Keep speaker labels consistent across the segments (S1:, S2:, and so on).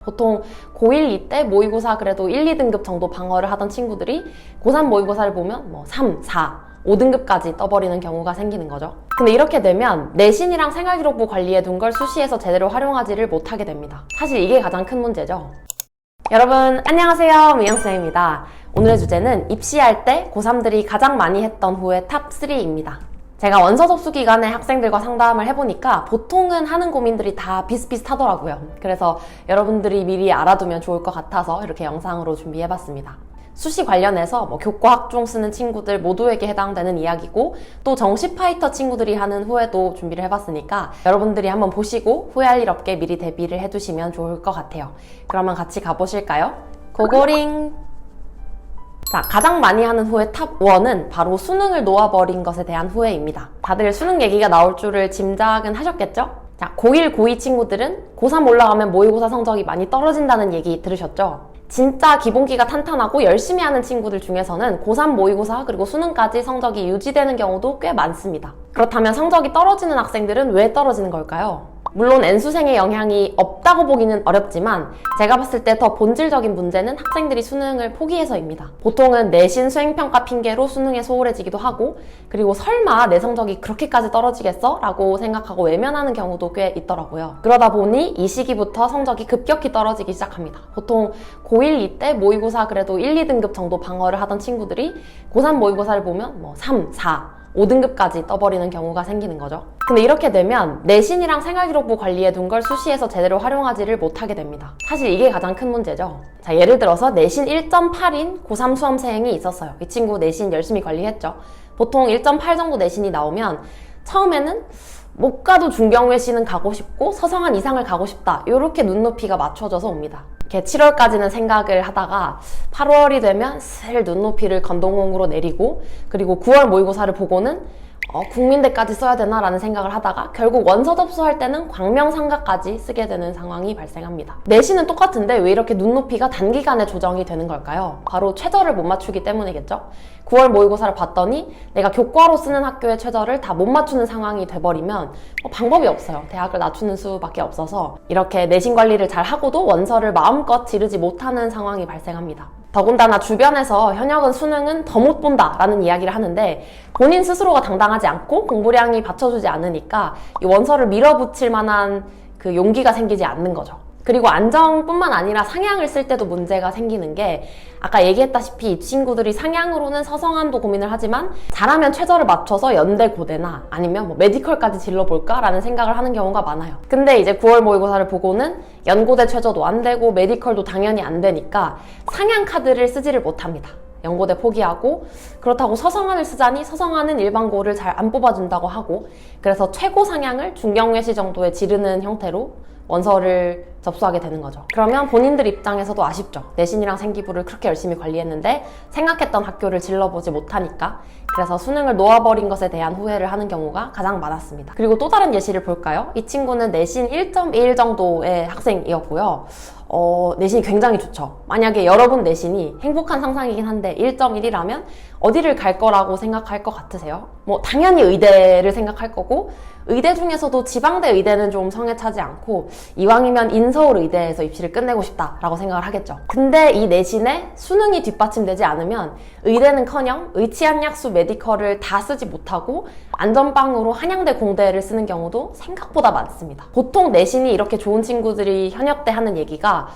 S1: 보통 고1, 2 때 모의고사 그래도 1, 2등급 정도 방어를 하던 친구들이 고3 모의고사를 보면 뭐 3, 4, 5등급까지 떠버리는 경우가 생기는 거죠. 근데 이렇게 되면 내신이랑 생활기록부 관리해 둔 걸 수시에서 제대로 활용하지를 못하게 됩니다. 사실 이게 가장 큰 문제죠. 여러분 안녕하세요, 미영쌤입니다. 오늘의 주제는 입시할 때 고3들이 가장 많이 했던 후회 탑 3입니다. 제가 원서 접수 기간에 학생들과 상담을 해보니까 보통은 하는 고민들이 다 비슷비슷하더라고요. 그래서 여러분들이 미리 알아두면 좋을 것 같아서 이렇게 영상으로 준비해봤습니다. 수시 관련해서 교과 학종 쓰는 친구들 모두에게 해당되는 이야기고, 또 정시 파이터 친구들이 하는 후회도 준비를 해봤으니까 여러분들이 한번 보시고 후회할 일 없게 미리 대비를 해두시면 좋을 것 같아요. 그러면 같이 가보실까요? 고고링! 자, 가장 많이 하는 후회 탑 1은 바로 수능을 놓아버린 것에 대한 후회입니다. 다들 수능 얘기가 나올 줄을 짐작은 하셨겠죠? 자, 고1, 고2 친구들은 고3 올라가면 모의고사 성적이 많이 떨어진다는 얘기 들으셨죠? 진짜 기본기가 탄탄하고 열심히 하는 친구들 중에서는 고3 모의고사 그리고 수능까지 성적이 유지되는 경우도 꽤 많습니다. 그렇다면 성적이 떨어지는 학생들은 왜 떨어지는 걸까요? 물론 N수생의 영향이 없다고 보기는 어렵지만 제가 봤을 때 더 본질적인 문제는 학생들이 수능을 포기해서입니다. 보통은 내신 수행평가 핑계로 수능에 소홀해지기도 하고, 그리고 설마 내 성적이 그렇게까지 떨어지겠어? 라고 생각하고 외면하는 경우도 꽤 있더라고요. 그러다 보니 이 시기부터 성적이 급격히 떨어지기 시작합니다. 보통 고1, 2 때 모의고사 그래도 1, 2등급 정도 방어를 하던 친구들이 고3 모의고사를 보면 뭐 3, 4, 5등급까지 떠버리는 경우가 생기는 거죠. 근데 이렇게 되면 내신이랑 생활기록부 관리해 둔 걸 수시에서 제대로 활용하지를 못하게 됩니다. 사실 이게 가장 큰 문제죠. 자, 예를 들어서 내신 1.8인 고3 수험생이 있었어요. 이 친구 내신 열심히 관리했죠. 보통 1.8 정도 내신이 나오면 처음에는 못 가도 중경외시는 가고 싶고 서성한 이상을 가고 싶다, 이렇게 눈높이가 맞춰져서 옵니다. 이렇게 7월까지는 생각을 하다가 8월이 되면 슬 눈높이를 건동홍으로 내리고, 그리고 9월 모의고사를 보고는 국민대까지 써야 되나 라는 생각을 하다가 결국 원서 접수할 때는 광명상가까지 쓰게 되는 상황이 발생합니다. 내신은 똑같은데 왜 이렇게 눈높이가 단기간에 조정이 되는 걸까요? 바로 최저를 못 맞추기 때문이겠죠. 9월 모의고사를 봤더니 내가 교과로 쓰는 학교의 최저를 다 못 맞추는 상황이 돼버리면 방법이 없어요. 대학을 낮추는 수밖에 없어서 이렇게 내신 관리를 잘 하고도 원서를 마음껏 지르지 못하는 상황이 발생합니다. 더군다나 주변에서 현역은 수능은 더 못 본다 라는 이야기를 하는데, 본인 스스로가 당당하지 않고 공부량이 받쳐주지 않으니까 이 원서를 밀어붙일 만한 그 용기가 생기지 않는 거죠. 그리고 안정뿐만 아니라 상향을 쓸 때도 문제가 생기는 게, 아까 얘기했다시피 이 친구들이 상향으로는 서성함도 고민을 하지만 잘하면 최저를 맞춰서 연대 고대나 아니면 메디컬까지 질러볼까 라는 생각을 하는 경우가 많아요. 근데 이제 9월 모의고사를 보고는 연고대 최저도 안 되고 메디컬도 당연히 안 되니까 상향 카드를 쓰지를 못합니다. 연고대 포기하고, 그렇다고 서성한을 쓰자니 서성한은 일반고를 잘 안 뽑아준다고 하고, 그래서 최고 상향을 중경외시 정도에 지르는 형태로 원서를 접수하게 되는 거죠. 그러면 본인들 입장에서도 아쉽죠. 내신이랑 생기부를 그렇게 열심히 관리했는데 생각했던 학교를 질러보지 못하니까. 그래서 수능을 놓아버린 것에 대한 후회를 하는 경우가 가장 많았습니다. 그리고 또 다른 예시를 볼까요? 이 친구는 내신 1.1 정도의 학생이었고요. 내신이 굉장히 좋죠. 만약에 여러분 내신이 행복한 상상이긴 한데 1.1이라면 어디를 갈 거라고 생각할 것 같으세요? 당연히 의대를 생각할 거고, 의대 중에서도 지방대 의대는 좀 성에 차지 않고 이왕이면 인서울 의대에서 입시를 끝내고 싶다라고 생각을 하겠죠. 근데 이 내신에 수능이 뒷받침되지 않으면 의대는커녕 의치한약수 메디컬을 다 쓰지 못하고 안전빵으로 한양대 공대를 쓰는 경우도 생각보다 많습니다. 보통 내신이 이렇게 좋은 친구들이 현역 때 하는 얘기가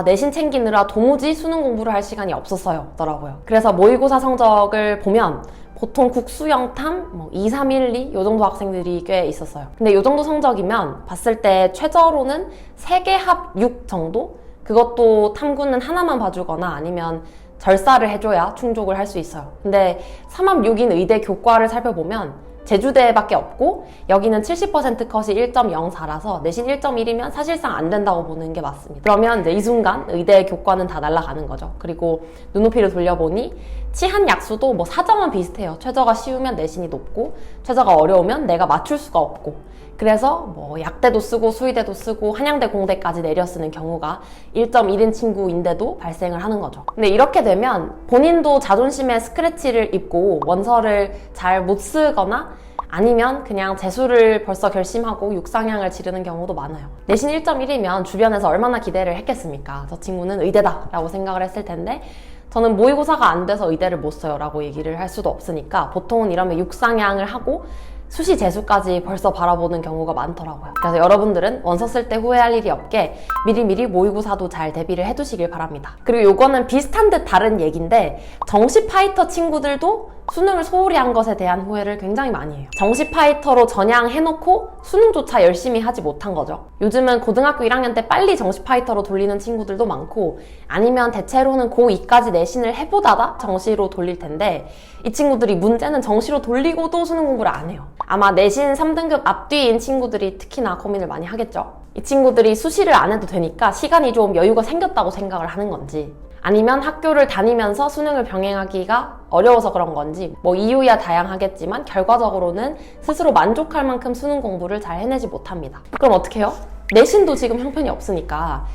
S1: 내신 챙기느라 도무지 수능 공부를 할 시간이 없었어요 더라고요. 그래서 모의고사 성적을 보면 보통 국수영탐 2, 3, 1, 2 이 정도 학생들이 꽤 있었어요. 근데 이 정도 성적이면 봤을 때 최저로는 3개 합 6 정도? 그것도 탐구는 하나만 봐주거나 아니면 절사를 해줘야 충족을 할 수 있어요. 근데 3합 6인 의대 교과를 살펴보면 제주대밖에 없고, 여기는 70% 컷이 1.04라서 내신 1.1이면 사실상 안 된다고 보는 게 맞습니다. 그러면 이제 이 순간 의대 교과는 다 날아가는 거죠. 그리고 눈높이를 돌려보니 치한약수도 사정은 비슷해요. 최저가 쉬우면 내신이 높고, 최저가 어려우면 내가 맞출 수가 없고, 그래서 약대도 쓰고 수의대도 쓰고 한양대 공대까지 내려 쓰는 경우가 1.1인 친구인데도 발생을 하는 거죠. 근데 이렇게 되면 본인도 자존심에 스크래치를 입고 원서를 잘 못 쓰거나 아니면 그냥 재수를 벌써 결심하고 육상향을 지르는 경우도 많아요. 내신 1.1이면 주변에서 얼마나 기대를 했겠습니까? 저 친구는 의대다 라고 생각을 했을 텐데 저는 모의고사가 안 돼서 의대를 못 써요 라고 얘기를 할 수도 없으니까 보통은 이러면 육상향을 하고 수시 재수까지 벌써 바라보는 경우가 많더라고요. 그래서 여러분들은 원서 쓸 때 후회할 일이 없게 미리미리 모의고사도 잘 대비를 해두시길 바랍니다. 그리고 요거는 비슷한 듯 다른 얘기인데 정시 파이터 친구들도 수능을 소홀히 한 것에 대한 후회를 굉장히 많이 해요. 정시 파이터로 전향해놓고 수능조차 열심히 하지 못한 거죠. 요즘은 고등학교 1학년 때 빨리 정시 파이터로 돌리는 친구들도 많고 아니면 대체로는 고2까지 내신을 해보다가 정시로 돌릴 텐데 이 친구들이 문제는 정시로 돌리고도 수능 공부를 안 해요. 아마 내신 3등급 앞뒤인 친구들이 특히나 고민을 많이 하겠죠. 이 친구들이 수시를 안 해도 되니까 시간이 좀 여유가 생겼다고 생각을 하는 건지 아니면 학교를 다니면서 수능을 병행하기가 어려워서 그런 건지 뭐 이유야 다양하겠지만 결과적으로는 스스로 만족할 만큼 수능 공부를 잘 해내지 못합니다. 그럼 어떻게 해요? 내신도 지금 형편이 없으니까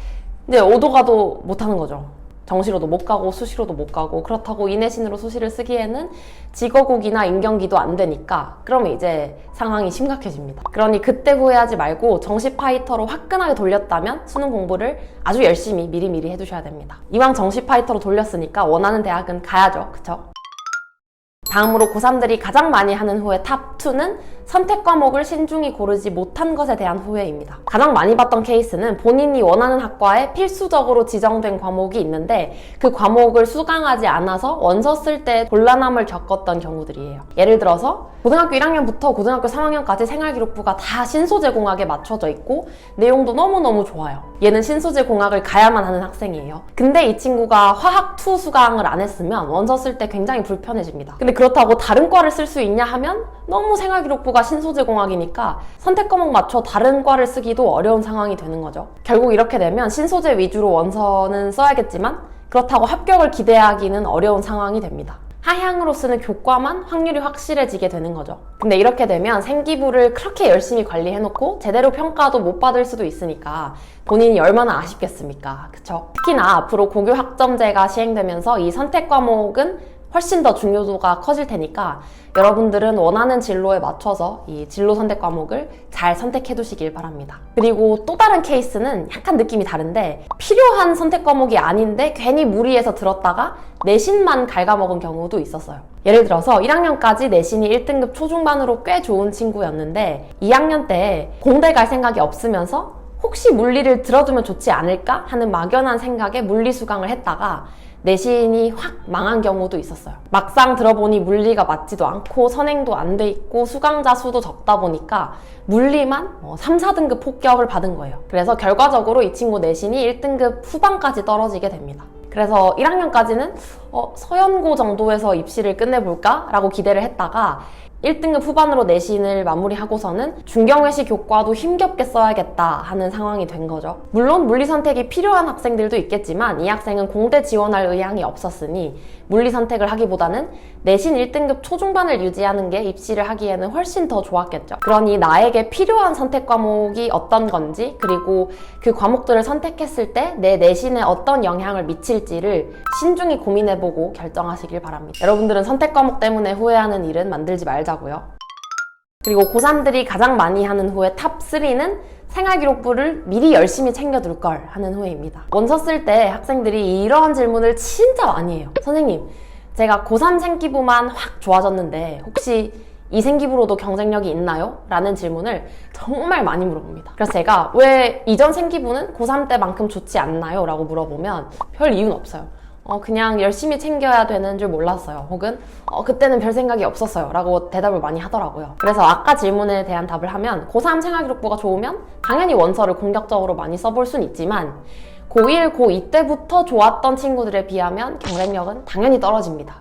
S1: 이제 오도 가도 못하는 거죠. 정시로도 못 가고 수시로도 못 가고 그렇다고 인내신으로 수시를 쓰기에는 직어국이나 인경기도 안 되니까 그러면 이제 상황이 심각해집니다. 그러니 그때 후회하지 말고 정시 파이터로 화끈하게 돌렸다면 수능 공부를 아주 열심히 미리미리 해두셔야 됩니다. 이왕 정시 파이터로 돌렸으니까 원하는 대학은 가야죠. 그쵸? 다음으로 고3들이 가장 많이 하는 후회 탑2는 선택 과목을 신중히 고르지 못한 것에 대한 후회입니다. 가장 많이 봤던 케이스는 본인이 원하는 학과에 필수적으로 지정된 과목이 있는데 그 과목을 수강하지 않아서 원서 쓸 때 곤란함을 겪었던 경우들이에요. 예를 들어서 고등학교 1학년부터 고등학교 3학년까지 생활기록부가 다 신소재공학에 맞춰져 있고 내용도 너무너무 좋아요. 얘는 신소재공학을 가야만 하는 학생이에요. 근데 이 친구가 화학2 수강을 안 했으면 원서 쓸 때 굉장히 불편해집니다. 근데 그렇다고 다른 과를 쓸 수 있냐 하면 너무 생활기록부가 신소재공학이니까 선택 과목 맞춰 다른 과를 쓰기도 어려운 상황이 되는 거죠. 결국 이렇게 되면 신소재 위주로 원서는 써야겠지만 그렇다고 합격을 기대하기는 어려운 상황이 됩니다. 하향으로 쓰는 교과만 확률이 확실해지게 되는 거죠. 근데 이렇게 되면 생기부를 그렇게 열심히 관리해놓고 제대로 평가도 못 받을 수도 있으니까 본인이 얼마나 아쉽겠습니까? 그쵸? 특히나 앞으로 고교 학점제가 시행되면서 이 선택 과목은 훨씬 더 중요도가 커질 테니까 여러분들은 원하는 진로에 맞춰서 이 진로 선택 과목을 잘 선택해 두시길 바랍니다. 그리고 또 다른 케이스는 약간 느낌이 다른데 필요한 선택 과목이 아닌데 괜히 무리해서 들었다가 내신만 갉아먹은 경우도 있었어요. 예를 들어서 1학년까지 내신이 1등급 초중반으로 꽤 좋은 친구였는데 2학년 때 공대 갈 생각이 없으면서 혹시 물리를 들어두면 좋지 않을까 하는 막연한 생각에 물리 수강을 했다가 내신이 확 망한 경우도 있었어요. 막상 들어보니 물리가 맞지도 않고 선행도 안 돼 있고 수강자 수도 적다 보니까 물리만 3, 4등급 폭격을 받은 거예요. 그래서 결과적으로 이 친구 내신이 1등급 후반까지 떨어지게 됩니다. 그래서 1학년까지는 서연고 정도에서 입시를 끝내볼까? 라고 기대를 했다가 1등급 후반으로 내신을 마무리하고서는 중경외시 교과도 힘겹게 써야겠다 하는 상황이 된 거죠. 물론 물리 선택이 필요한 학생들도 있겠지만 이 학생은 공대 지원할 의향이 없었으니 물리 선택을 하기보다는 내신 1등급 초중반을 유지하는 게 입시를 하기에는 훨씬 더 좋았겠죠. 그러니 나에게 필요한 선택 과목이 어떤 건지 그리고 그 과목들을 선택했을 때 내 내신에 어떤 영향을 미칠지를 신중히 고민해보고 결정하시길 바랍니다. 여러분들은 선택 과목 때문에 후회하는 일은 만들지 말자고요. 그리고 고3들이 가장 많이 하는 후회 탑3는 생활기록부를 미리 열심히 챙겨둘 걸 하는 후회입니다. 원서 쓸 때 학생들이 이러한 질문을 진짜 많이 해요. 선생님, 제가 고3 생기부만 확 좋아졌는데 혹시 이 생기부로도 경쟁력이 있나요? 라는 질문을 정말 많이 물어봅니다. 그래서 제가 왜 이전 생기부는 고3 때만큼 좋지 않나요? 라고 물어보면 별 이유는 없어요. 그냥 열심히 챙겨야 되는 줄 몰랐어요. 혹은 그때는 별 생각이 없었어요 라고 대답을 많이 하더라고요. 그래서 아까 질문에 대한 답을 하면 고3 생활기록부가 좋으면 당연히 원서를 공격적으로 많이 써볼 순 있지만 고1, 고2 때부터 좋았던 친구들에 비하면 경쟁력은 당연히 떨어집니다.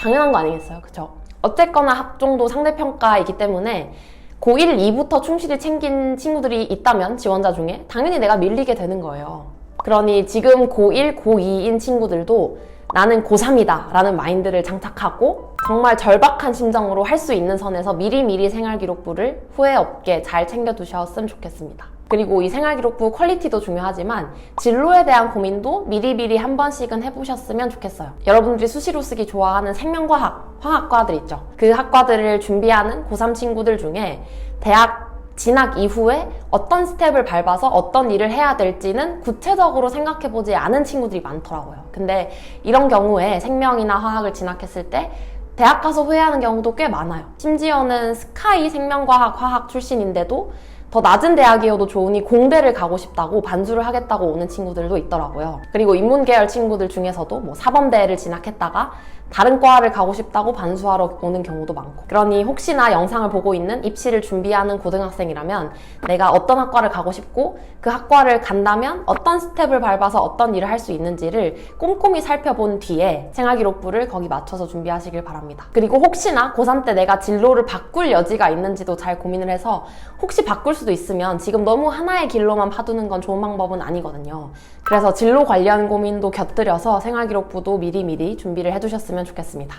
S1: 당연한 거 아니겠어요? 그쵸? 어쨌거나 학종도 상대평가이기 때문에 고1, 2부터 충실히 챙긴 친구들이 있다면 지원자 중에 당연히 내가 밀리게 되는 거예요. 그러니 지금 고1, 고2인 친구들도 나는 고3이다 라는 마인드를 장착하고 정말 절박한 심정으로 할 수 있는 선에서 미리미리 생활기록부를 후회 없게 잘 챙겨두셨으면 좋겠습니다. 그리고 이 생활기록부 퀄리티도 중요하지만 진로에 대한 고민도 미리미리 한 번씩은 해보셨으면 좋겠어요. 여러분들이 수시로 쓰기 좋아하는 생명과학, 화학과들 있죠. 그 학과들을 준비하는 고3 친구들 중에 대학 진학 이후에 어떤 스텝을 밟아서 어떤 일을 해야 될지는 구체적으로 생각해보지 않은 친구들이 많더라고요. 근데 이런 경우에 생명이나 화학을 진학했을 때 대학 가서 후회하는 경우도 꽤 많아요. 심지어는 스카이 생명과학 화학 출신인데도 더 낮은 대학이어도 좋으니 공대를 가고 싶다고 반수를 하겠다고 오는 친구들도 있더라고요. 그리고 인문계열 친구들 중에서도 뭐 사범대를 진학했다가 다른 과를 가고 싶다고 반수하러 오는 경우도 많고, 그러니 혹시나 영상을 보고 있는 입시를 준비하는 고등학생이라면 내가 어떤 학과를 가고 싶고 그 학과를 간다면 어떤 스텝을 밟아서 어떤 일을 할 수 있는지를 꼼꼼히 살펴본 뒤에 생활기록부를 거기 맞춰서 준비하시길 바랍니다. 그리고 혹시나 고3 때 내가 진로를 바꿀 여지가 있는지도 잘 고민을 해서, 혹시 바꿀 수도 있으면 지금 너무 하나의 길로만 파두는 건 좋은 방법은 아니거든요. 그래서 진로 관련 고민도 곁들여서 생활기록부도 미리미리 준비를 해두셨으면 좋겠습니다.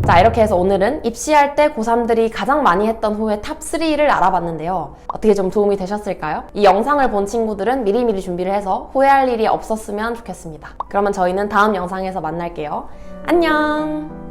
S1: 자, 이렇게 해서 오늘은 입시할 때 고3들이 가장 많이 했던 후회 탑3를 알아봤는데요. 어떻게 좀 도움이 되셨을까요? 이 영상을 본 친구들은 미리미리 준비를 해서 후회할 일이 없었으면 좋겠습니다. 그러면 저희는 다음 영상에서 만날게요. 안녕!